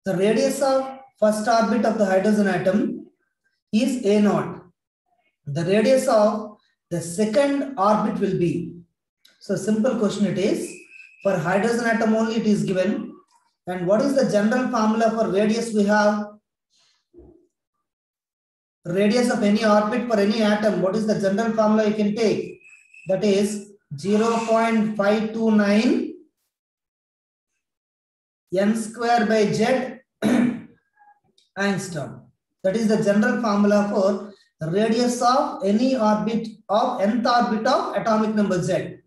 The radius of first orbit of the hydrogen atom is A0. The radius of the second orbit will be. So simple question it is. For hydrogen atom only it is given. And what is the general formula for radius we have? Radius of any orbit for any atom. What is the general formula you can take? That is 0.529 n square by z angstrom. That is the general formula for radius of any orbit of nth orbit of atomic number z,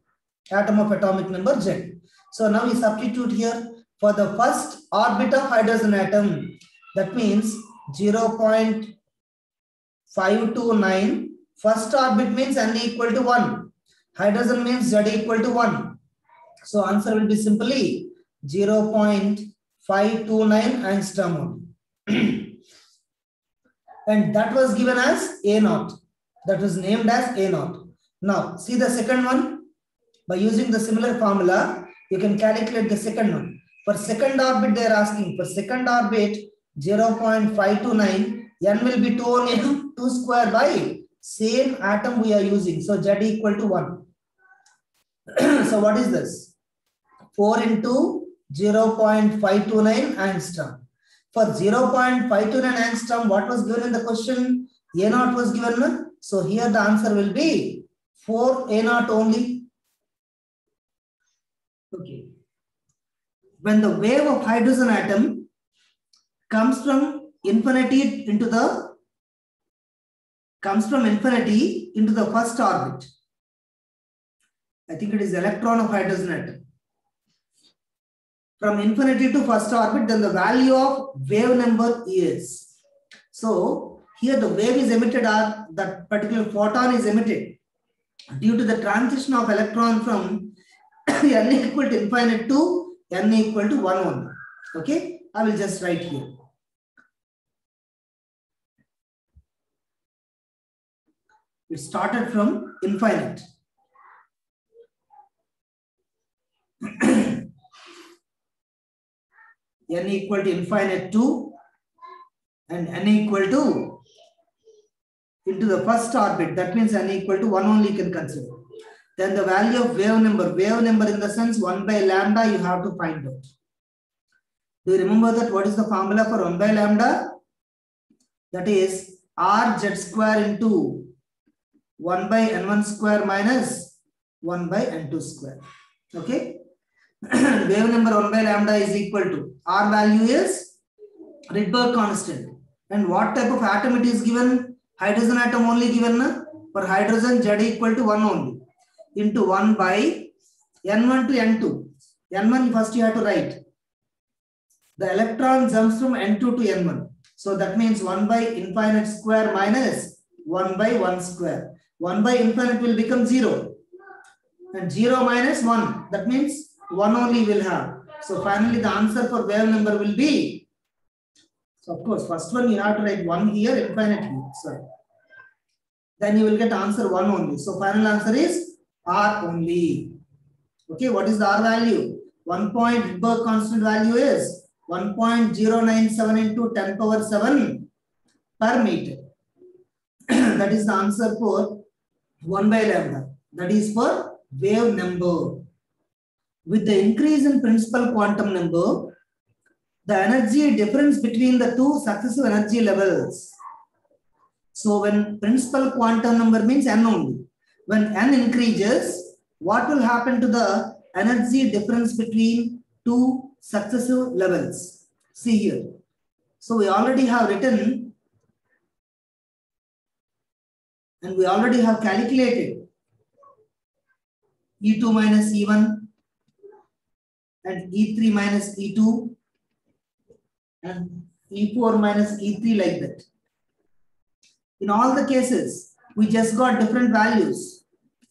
atom of atomic number z. So now we substitute here for the first orbit of hydrogen atom. That means 0.529. First orbit means n equal to 1. Hydrogen means z equal to 1. So answer will be simply 0.529 angstrom. And that was given as A0. That was named as A0. Now, see the second one. By using the similar formula, you can calculate the second one. For second orbit, they are asking. For second orbit, 0.529. N will be 2 square by same atom we are using. So, Z equal to 1. So, what is this? 4 into 0.529 angstrom. For 0.529 angstrom, what was given in the question? A0 was given. So here the answer will be 4 A0 only. Okay. When the wave of hydrogen atom comes from infinity into the first orbit. I think it is electron of hydrogen atom. From infinity to first orbit, then the value of wave number is. So here the wave is emitted, or that particular photon is emitted due to the transition of electron from n equal to infinite to n equal to 1 only. Okay, I will just write here. It started from infinite. N equal to infinite 2 and n equal to into the first orbit. That means n equal to 1 only you can consider. Then the value of wave number in the sense 1 by lambda you have to find out. Do you remember that? What is the formula for 1 by lambda? That is r z square into 1 by n1 square minus 1 by n2 square. Okay. Wave number 1 by lambda is equal to R value is Rydberg constant. And what type of atom it is given? Hydrogen atom only given. For hydrogen, Z equal to 1 only. Into 1 by N1 to N2. N1 first you have to write. The electron jumps from N2 to N1. So that means 1 by infinite square minus 1 by 1 square. 1 by infinite will become 0. And 0 minus 1. That means 1 only will have. So finally the answer for wave number will be. So of course, first one you have to write 1 here, infinite here. Sorry. Then you will get answer 1 only. So final answer is R only. Okay, what is the R value? 1 point Rydberg constant value is 1.097 into 10 power 7 per meter. That is the answer for 1 by lambda. That is for wave number. With the increase in principal quantum number, the energy difference between the two successive energy levels. So when principal quantum number means n only. When n increases, what will happen to the energy difference between two successive levels? See here. So we already have written and we already have calculated E2 minus E1 and E3 minus E2 and E4 minus E3 like that. In all the cases, we just got different values.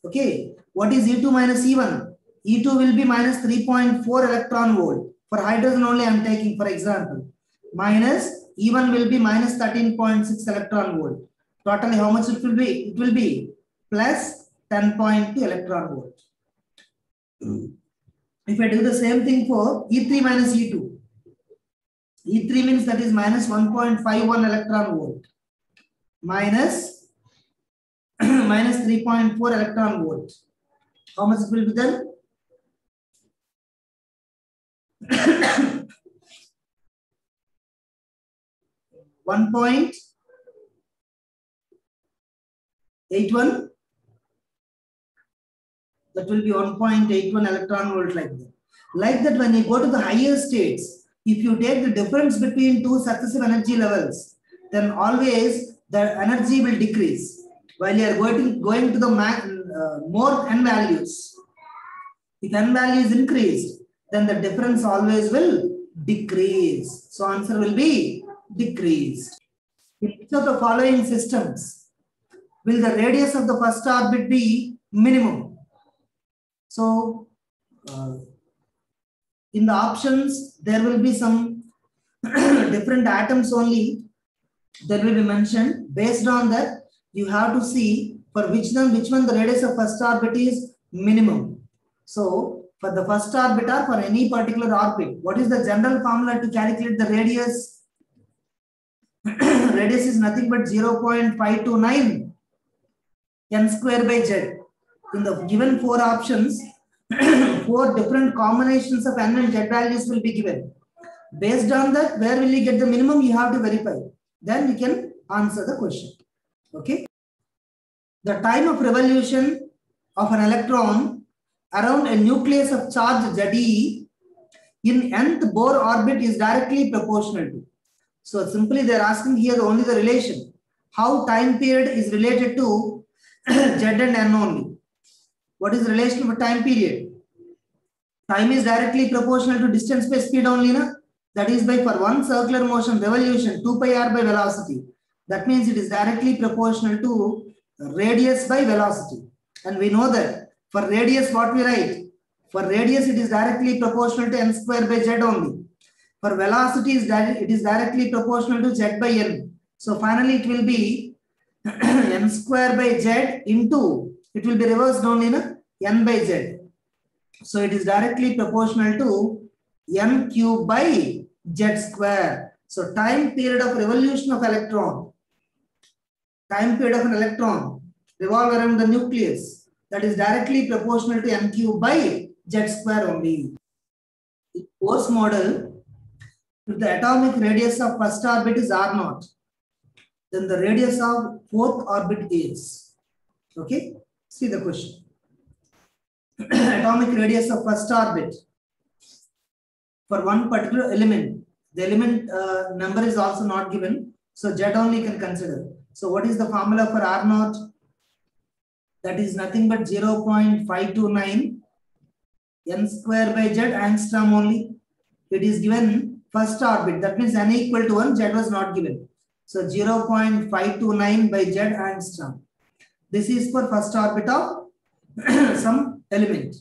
Okay, what is E2 minus E1? E2 will be minus 3.4 electron volt. For hydrogen only I am taking, for example. Minus E1 will be minus 13.6 electron volt. Totally how much it will be? It will be plus 10.2 electron volt. If I do the same thing for E3 minus E2, E3 means that is minus 1.51 electron volt. Minus 3.4 electron volt. How much it will be then? One point 81. That will be 1.81 electron volt like that. Like that, when you go to the higher states, if you take the difference between two successive energy levels, then always the energy will decrease. While you are going to the more n values, if n value is increased, then the difference always will decrease. So answer will be decreased. In each of the following systems, will the radius of the first orbit be minimum? So in the options, there will be some different atoms only that will be mentioned. Based on that, you have to see for which one the radius of first orbit is minimum. So for the first orbit or for any particular orbit, what is the general formula to calculate the radius? Radius is nothing but 0.529 n square by z. In the given four options, 4 different combinations of n and z values will be given. Based on that, where will you get the minimum? You have to verify. Then you can answer the question. Okay. The time of revolution of an electron around a nucleus of charge Ze in nth Bohr orbit is directly proportional to. So simply they are asking here only the relation. How time period is related to Z and n only. What is the relation of a time period? Time is directly proportional to distance by speed only, na? That is by for one circular motion revolution 2 pi r by velocity. That means it is directly proportional to radius by velocity. And we know that for radius what we write? For radius it is directly proportional to n square by z only. For velocity it is directly proportional to z by n. So finally it will be n square by z into, it will be reversed only, na? N by z. So it is directly proportional to n cube by z square. So time period of revolution of electron, time period of an electron revolve around the nucleus, that is directly proportional to n cube by z square only. In Bohr's model, if the atomic radius of first orbit is r0, then the radius of fourth orbit is. Okay, see the question. Atomic radius of first orbit for one particular element. The element number is also not given, so Z only can consider. So what is the formula for R0? That is nothing but 0.529 n square by Z angstrom only. It is given first orbit. That means n equal to 1, Z was not given. So 0.529 by Z angstrom. This is for first orbit of some element.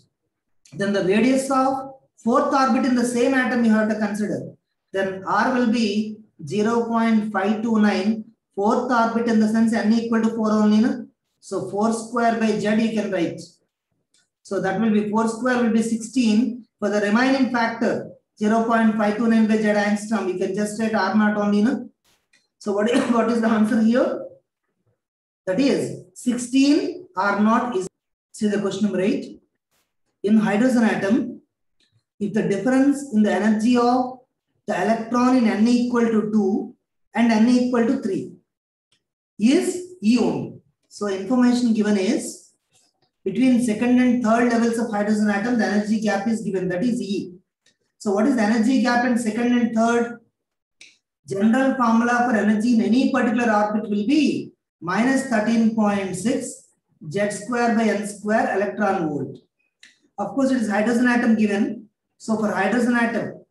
Then the radius of fourth orbit in the same atom you have to consider. Then R will be 0.529 fourth orbit in the sense n equal to 4 only. No? So 4 square by Z you can write. So that will be 4 square will be 16. For the remaining factor 0.529 by Z angstrom, you can just write R0 only. No? So what is the answer here? That is 16 R0 is. See the question number 8. In hydrogen atom, if the difference in the energy of the electron in n equal to 2 and n equal to 3 is E only. So information given is between second and third levels of hydrogen atom, the energy gap is given, that is E. So what is the energy gap in second and third? General formula for energy in any particular orbit will be minus 13.6 Z square by n square electron volt. Of course, it is hydrogen atom given. So for hydrogen atom,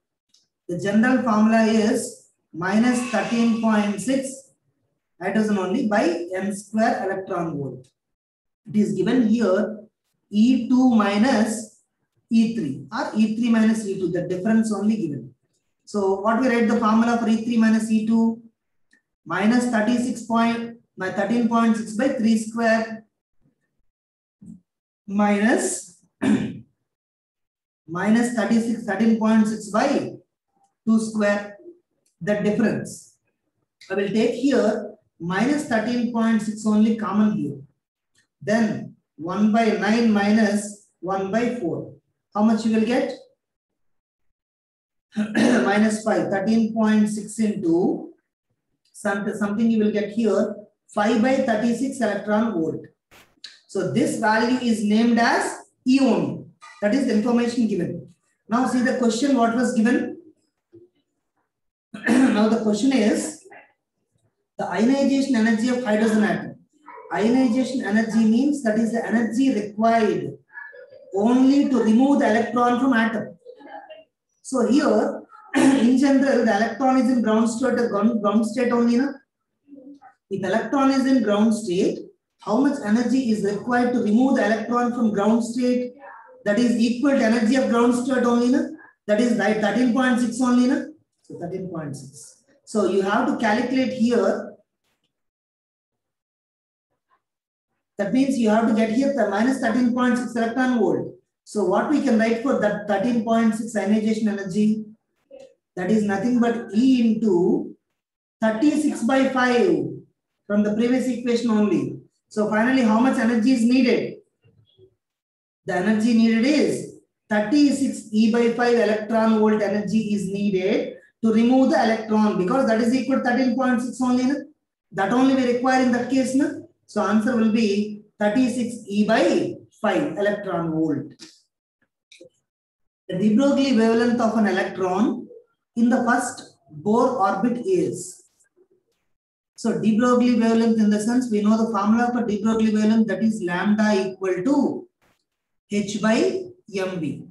the general formula is minus 13.6 hydrogen only by n square electron volt. It is given here E2 minus E3 or E3 minus E2, the difference only given. So what we write the formula for E3 minus E2? Minus 13.6 by 3 square minus 13.6 by 2 square. the difference. I will take here minus 13.6 only common here. Then 1 by 9 minus 1 by 4. How much you will get? Minus 5. 13.6 into something you will get here. 5 by 36 electron volt. So this value is named as E only. That is the information given. Now see the question what was given. Now the question is the ionization energy of hydrogen atom. Ionization energy means that is the energy required only to remove the electron from atom. So here in general the electron is in ground state only. No? If electron is in ground state, how much energy is required to remove the electron from ground state? That is equal to energy of ground state only. No? That is 13.6 only. No? So 13.6. So you have to calculate here. That means you have to get here the minus 13.6 electron volt. So what we can write for that 13.6 ionization energy? That is nothing but E into 36 by 5 from the previous equation only. So finally how much energy is needed? The energy needed is 36 E by 5 electron volt energy is needed to remove the electron, because that is equal to 13.6 only. No? That only we require in that case. No? So answer will be 36 E by 5 electron volt. The de Broglie wavelength of an electron in the first Bohr orbit is. So de Broglie wavelength, in the sense we know the formula for de Broglie wavelength, that is lambda equal to h by mv.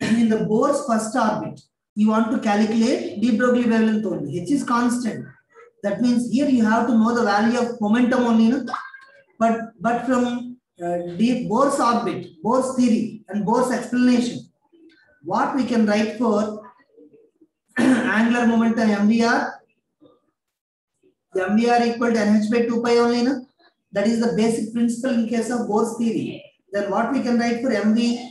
In the Bohr's first orbit, you want to calculate de Broglie wavelength only. H is constant. That means here you have to know the value of momentum only. No? But from Bohr's orbit, Bohr's theory and Bohr's explanation, what we can write for angular momentum MVR? MVR equal to NH by 2 pi only. No? That is the basic principle in case of Bohr's theory. Then what we can write for MV?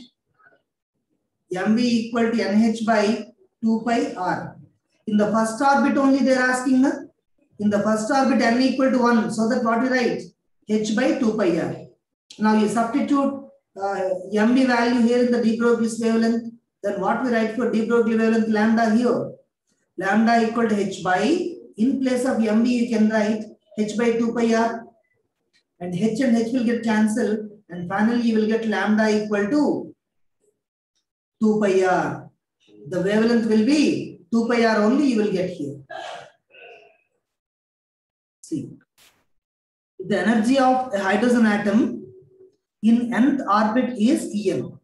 MV equal to NH by 2 pi R. In the first orbit only they are asking. No? In the first orbit n equal to 1. So that what we write? H by 2 pi R. Now you substitute MV value here in the de Broglie wavelength. Then what we write for de Broglie wavelength? Lambda here. Lambda equal to H by, in place of MV you can write H by 2 pi R. And H will get cancelled. And finally you will get lambda equal to 2 pi R. The wavelength will be 2 pi R only you will get here. See. The energy of a hydrogen atom in nth orbit is En.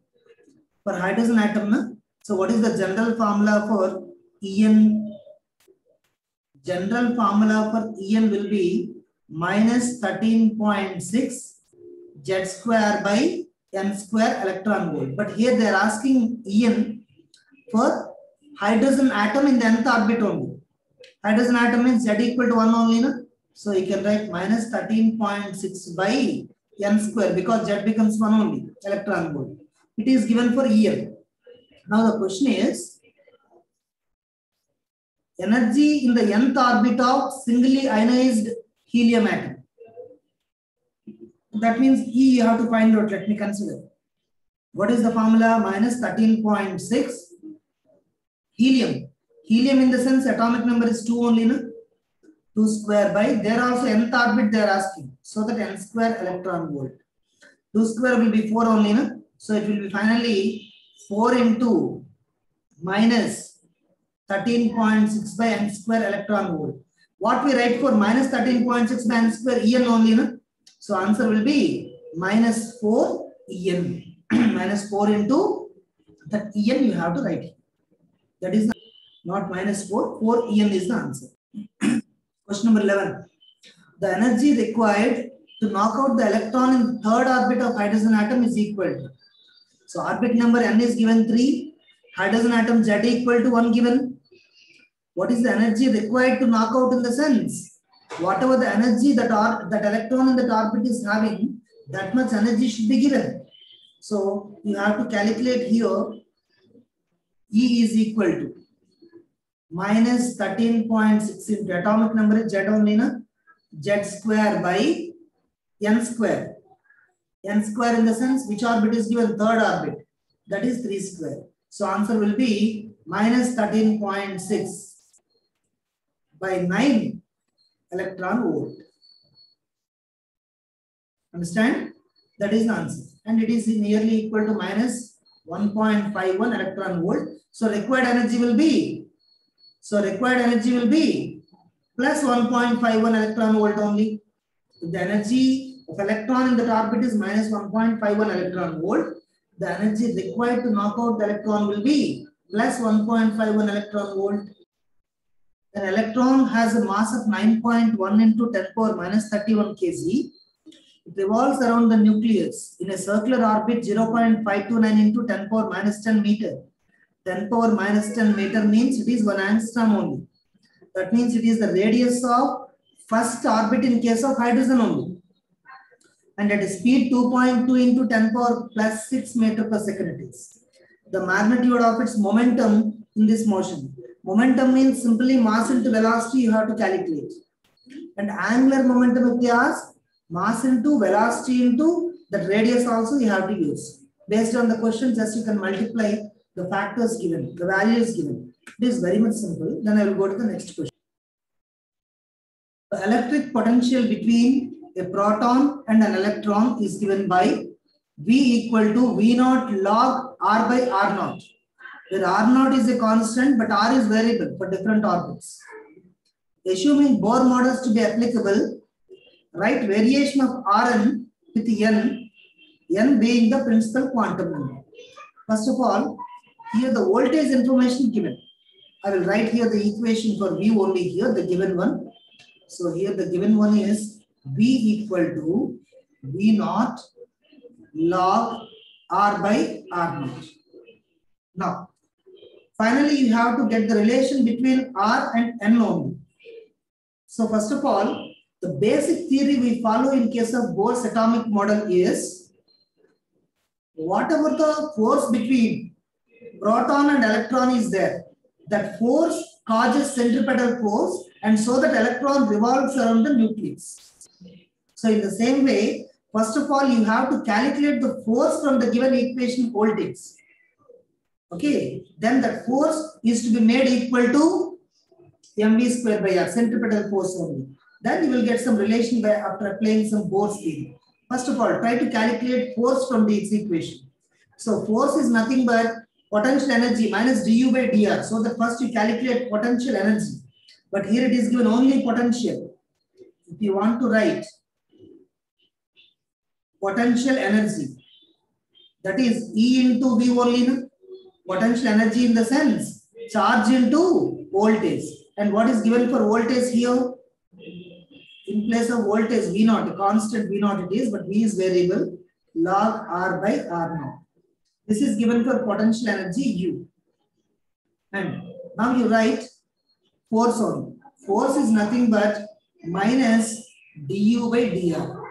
For hydrogen atom, so what is the general formula for En? General formula for En will be minus 13.6 Z square by N square electron volt. But here they are asking En for hydrogen atom in the nth orbit only. Hydrogen atom means Z equal to 1 only. No? So you can write minus 13.6 by N square, because Z becomes 1 only, electron volt. It is given for En. Now the question is, energy in the nth orbit of singly ionized helium atom. That means E you have to find out. Let me consider. What is the formula? Minus 13.6 helium. Helium in the sense atomic number is 2 only. No? 2 square by, there also nth orbit they are asking. So that N square electron volt. 2 square will be 4 only. No? So it will be finally 4 into minus 13.6 by N square electron volt. What we write for minus 13.6 by N square? En only. No? So answer will be minus 4 En. Minus 4 into that En you have to write. That is not minus 4. 4 En is the answer. Question number 11. The energy required to knock out the electron in third orbit of hydrogen atom is equal to. So orbit number n is given 3. Hydrogen atom Z equal to 1 given. What is the energy required to knock out in the sense? Whatever the energy that electron in that orbit is having, that much energy should be given. So you have to calculate here. E is equal to minus 13.6 into atomic number is Z only, na? Z square by n square. N square in the sense which orbit is given? Third orbit. That is 3 square. So answer will be minus 13.6 by 9 electron volt. Understand? That is the answer. And it is nearly equal to minus 1.51 electron volt. So required energy will be plus 1.51 electron volt only. If the energy of electron in that orbit is minus 1.51 electron volt, the energy required to knock out the electron will be plus 1.51 electron volt. An electron has a mass of 9.1 into 10 power minus 31 kg. It revolves around the nucleus in a circular orbit 0.529 into 10 power minus 10 meter. 10 power minus 10 meter means it is 1 angstrom only. That means it is the radius of first orbit in case of hydrogen only. And at a speed 2.2 into 10 power plus 6 meter per second it is. The magnitude of its momentum in this motion. Momentum means simply mass into velocity you have to calculate. And angular momentum if they ask, mass into velocity into the radius also you have to use. Based on the question, just you can multiply the factors given, the values given. It is very much simple. Then I will go to the next question. The electric potential between a proton and an electron is given by V equal to V naught log R by R naught. Where R naught is a constant, but R is variable for different orbits. Assuming Bohr models to be applicable, write variation of Rn with n being the principal quantum number. First of all, here the voltage information given. I will write here the equation for V only here, the given one. So here the given one is V equal to V naught log R by R naught. Now, finally you have to get the relation between R and N only. So first of all, the basic theory we follow in case of Bohr's atomic model is whatever the force between proton and electron is there, that force causes centripetal force, and so that electron revolves around the nucleus. So in the same way, first of all, you have to calculate the force from the given equation voltage. Okay, then that force is to be made equal to mv square by r, centripetal force only. Then you will get some relation by after applying some Bohr's theory. First of all, try to calculate force from this equation. So force is nothing but potential energy minus du by dr. So that first you calculate potential energy. But here it is given only potential. If you want to write potential energy, that is E into V only. Potential energy in the sense charge into voltage. And what is given for voltage here? In place of voltage V naught, a constant V naught it is, but V is variable, log R by R naught. This is given for potential energy U. And now you write force only. Force is nothing but minus du by dr.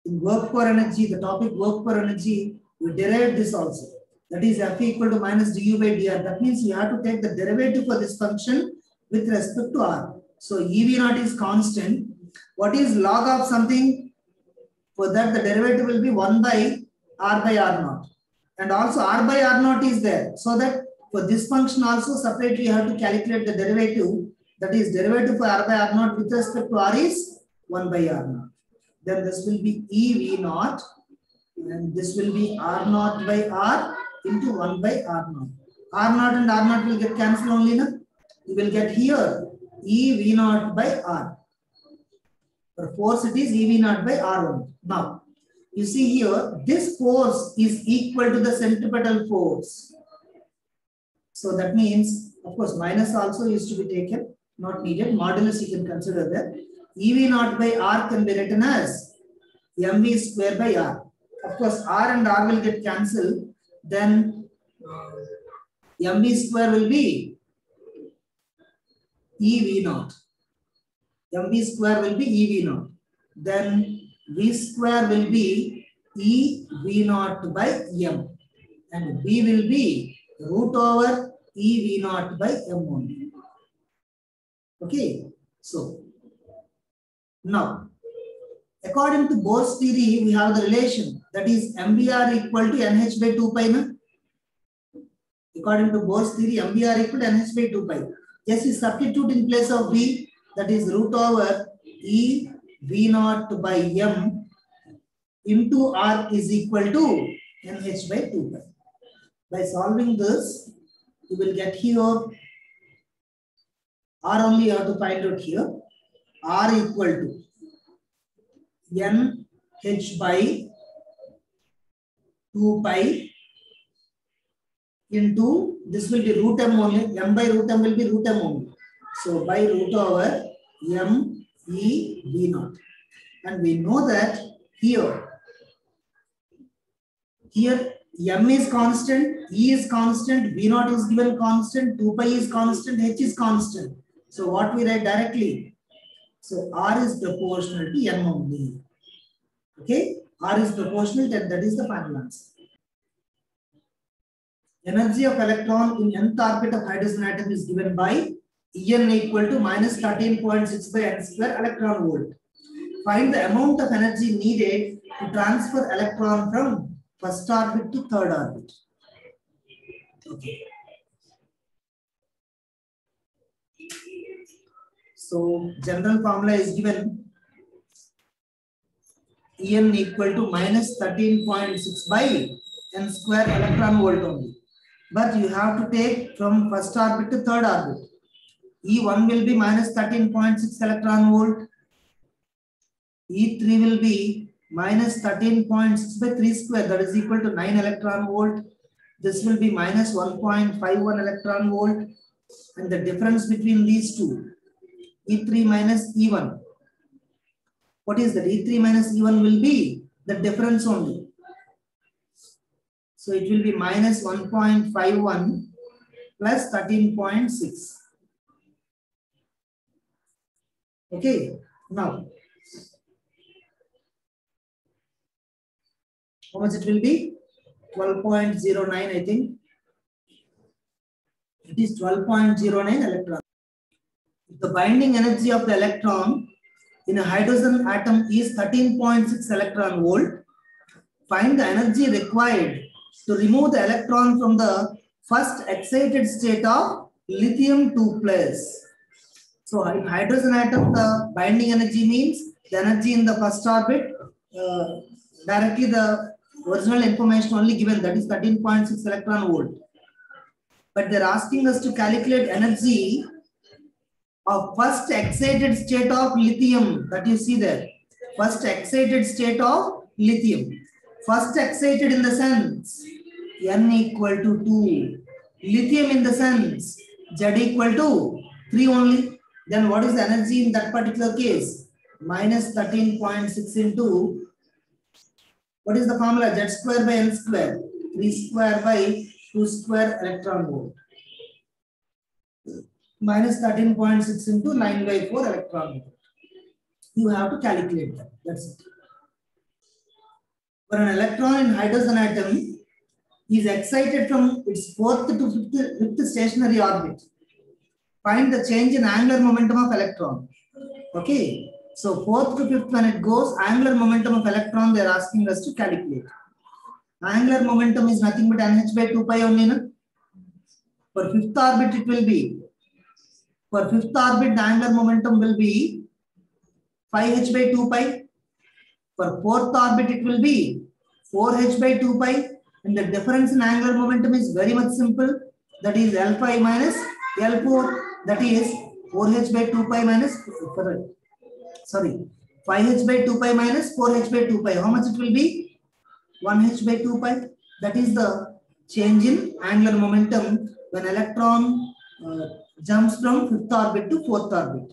In work per energy, the topic work per energy, we derived this also. That is F equal to minus du by dr. That means you have to take the derivative for this function with respect to R. So EV naught is constant. What is log of something? For that the derivative will be 1 by R naught. And also R by R naught is there. So that for this function also separately you have to calculate the derivative. That is derivative for R by R naught with respect to R is 1 by R naught. Then this will be EV naught. And this will be R naught by R into 1 by R naught. R naught and R naught will get cancelled only. Na? You will get here EV naught by R. For force it is EV naught by R only. Now, you see here, this force is equal to the centripetal force. So that means, of course, minus also is to be taken, not needed. Modulus you can consider that. EV naught by R can be written as mv square by R. Of course, R and R will get cancelled. Then mv square will be EV naught. mv square will be EV naught. Then V square will be E V naught by M. And V will be root over E V naught by M only. Okay, so now according to Bohr's theory, we have the relation that is MBR equal to NH by 2 pi. Na? According to Bohr's theory, MBR equal to NH by 2 pi. Just is substitute in place of V, that is root over E V naught by M into R is equal to NH by 2 pi. By solving this, you will get here R only you have to find out here. R equal to NH by 2 pi into, this will be root M only, M by root M will be root M only. So by root over M E V naught. And we know that here M is constant, E is constant, V naught is given constant, 2 pi is constant, H is constant. So what we write directly? So R is proportional to M only. Okay, R is proportional, and that is the final answer. Energy of electron in nth orbit of hydrogen atom is given by En equal to minus 13.6 by n square electron volt. Find the amount of energy needed to transfer electron from first orbit to third orbit. Okay. So general formula is given En equal to minus 13.6 by n square electron volt only. But you have to take from first orbit to third orbit. E1 will be minus 13.6 electron volt. E3 will be minus 13.6 by 3 square, that is equal to 9 electron volt. This will be minus 1.51 electron volt. And the difference between these two, E3 minus E1. What is that? E3 minus E1 will be the difference only. So it will be minus 1.51 plus 13.6. Okay, now how much it will be? 12.09, I think. It is 12.09 electron. The binding energy of the electron in a hydrogen atom is 13.6 electron volt. Find the energy required to remove the electron from the first excited state of lithium 2+. So in hydrogen atom, the binding energy means the energy in the first orbit, directly the original information only given, that is 13.6 electron volt. But they're asking us to calculate energy of first excited state of lithium, that you see there. First excited state of lithium. First excited in the sense N equal to 2. Lithium in the sense Z equal to 3 only. Then what is the energy in that particular case? Minus 13.6 into, what is the formula? Z square by N square. 3 square by 2 square electron volt. Minus 13.6 into 9 by 4 electron volt. You have to calculate that. That's it. For an electron in hydrogen atom is excited from its fourth to fifth stationary orbit. Find the change in angular momentum of electron. Okay. So fourth to fifth, when it goes, angular momentum of electron they are asking us to calculate. Angular momentum is nothing but NH by 2 pi only. Na? For fifth orbit it will be. For fifth orbit the angular momentum will be 5h by 2 pi. For fourth orbit it will be 4h by 2 pi. And the difference in angular momentum is very much simple. That is L5 minus L4. That is 4h by 2 pi minus, 5h by 2 pi minus 4h by 2 pi. How much it will be? 1h by 2 pi. That is the change in angular momentum when electron jumps from fifth orbit to fourth orbit.